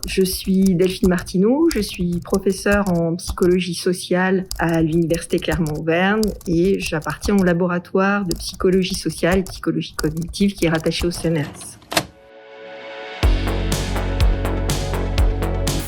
Je suis Delphine Martineau, je suis professeure en psychologie sociale à l'Université Clermont-Auvergne et j'appartiens au laboratoire de psychologie sociale et psychologie cognitive qui est rattaché au CNRS.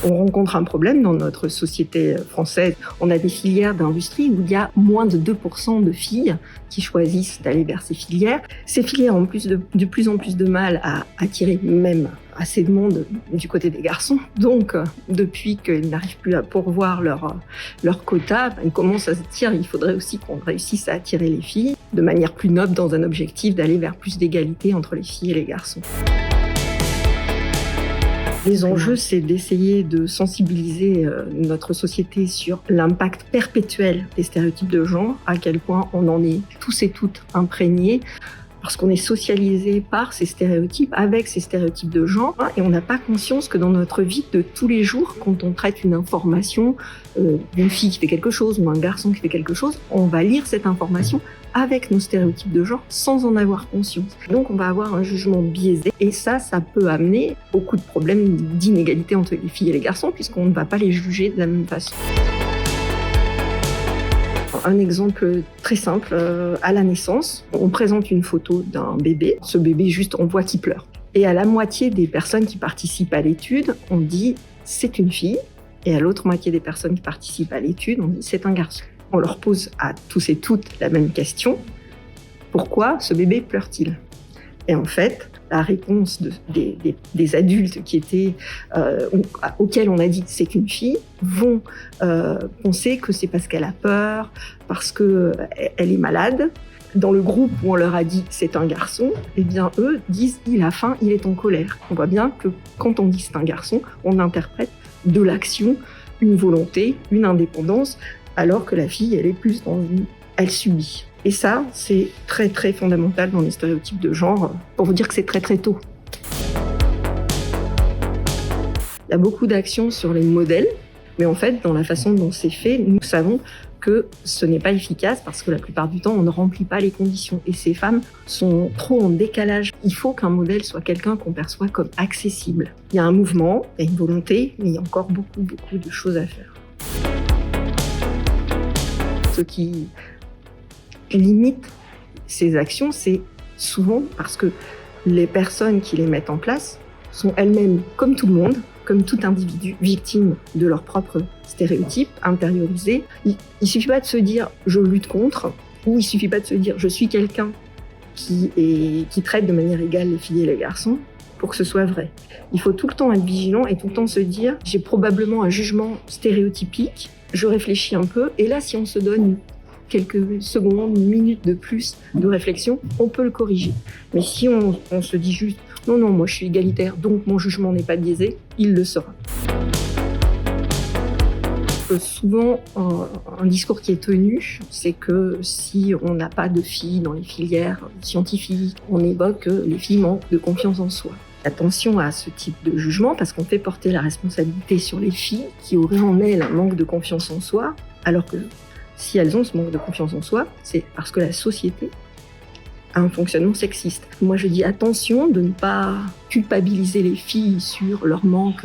On rencontre un problème dans notre société française. On a des filières d'industrie où il y a moins de 2% de filles qui choisissent d'aller vers ces filières. Ces filières ont de plus en plus de mal à attirer même assez de monde du côté des garçons. Donc, depuis qu'ils n'arrivent plus à pourvoir leur quota, ils commencent à se dire qu'il faudrait aussi qu'on réussisse à attirer les filles de manière plus noble dans un objectif d'aller vers plus d'égalité entre les filles et les garçons. Les enjeux, c'est d'essayer de sensibiliser notre société sur l'impact perpétuel des stéréotypes de genre, à quel point on en est tous et toutes imprégnés, parce qu'on est socialisé par ces stéréotypes, avec ces stéréotypes de genre, et on n'a pas conscience que dans notre vie de tous les jours, quand on traite une information d'une fille qui fait quelque chose ou un garçon qui fait quelque chose, on va lire cette information avec nos stéréotypes de genre sans en avoir conscience. Donc on va avoir un jugement biaisé et ça peut amener beaucoup de problèmes d'inégalité entre les filles et les garçons puisqu'on ne va pas les juger de la même façon. Un exemple très simple, à la naissance, on présente une photo d'un bébé. Ce bébé, juste, on voit qu'il pleure. Et à la moitié des personnes qui participent à l'étude, on dit « c'est une fille ». Et à l'autre moitié des personnes qui participent à l'étude, on dit « c'est un garçon ». On leur pose à tous et toutes la même question. Pourquoi ce bébé pleure-t-il ? Et en fait, la réponse des adultes qui étaient, auxquels on a dit que c'est une fille vont penser que c'est parce qu'elle a peur, parce qu'elle est malade. Dans le groupe où on leur a dit c'est un garçon, eh bien eux disent il a faim, il est en colère. On voit bien que quand on dit c'est un garçon, on interprète de l'action, une volonté, une indépendance, alors que la fille, elle est plus dans elle subit. Et ça, c'est très très fondamental dans les stéréotypes de genre, pour vous dire que c'est très très tôt. Il y a beaucoup d'actions sur les modèles, mais en fait, dans la façon dont c'est fait, nous savons que ce n'est pas efficace parce que la plupart du temps, on ne remplit pas les conditions. Et ces femmes sont trop en décalage. Il faut qu'un modèle soit quelqu'un qu'on perçoit comme accessible. Il y a un mouvement, il y a une volonté, mais il y a encore beaucoup de choses à faire. Ce qui limite ces actions, c'est souvent parce que les personnes qui les mettent en place sont elles-mêmes, comme tout le monde, comme tout individu, victimes de leurs propres stéréotypes intériorisés. Il suffit pas de se dire « je lutte contre » ou il suffit pas de se dire « je suis quelqu'un qui traite de manière égale les filles et les garçons » pour que ce soit vrai. Il faut tout le temps être vigilant et tout le temps se dire « j'ai probablement un jugement stéréotypique, je réfléchis un peu » et là, si on se donne quelques secondes, une minute de plus de réflexion, on peut le corriger. Mais si on se dit juste « non, moi je suis égalitaire, donc mon jugement n'est pas biaisé », il le sera. Souvent, un discours qui est tenu, c'est que si on n'a pas de filles dans les filières scientifiques, on évoque que les filles manquent de confiance en soi. Attention à ce type de jugement, parce qu'on fait porter la responsabilité sur les filles qui auraient en elles un manque de confiance en soi, alors que si elles ont ce manque de confiance en soi, c'est parce que la société a un fonctionnement sexiste. Moi, je dis attention de ne pas culpabiliser les filles sur leur manque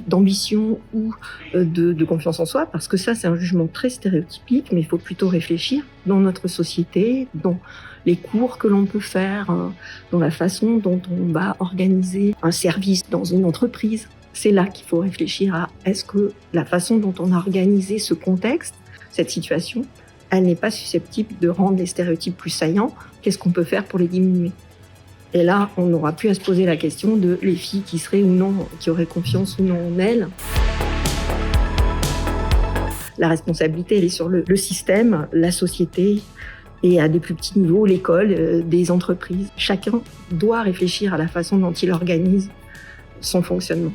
d'ambition ou de confiance en soi, parce que ça, c'est un jugement très stéréotypique, mais il faut plutôt réfléchir dans notre société, dans les cours que l'on peut faire, dans la façon dont on va organiser un service dans une entreprise. C'est là qu'il faut réfléchir à est-ce que la façon dont on a organisé ce contexte, cette situation, elle n'est pas susceptible de rendre les stéréotypes plus saillants. Qu'est-ce qu'on peut faire pour les diminuer ? Et là, on n'aura plus à se poser la question de les filles qui seraient ou non, qui auraient confiance ou non en elles. La responsabilité, elle est sur le système, la société et à des plus petits niveaux, l'école, des entreprises. Chacun doit réfléchir à la façon dont il organise son fonctionnement.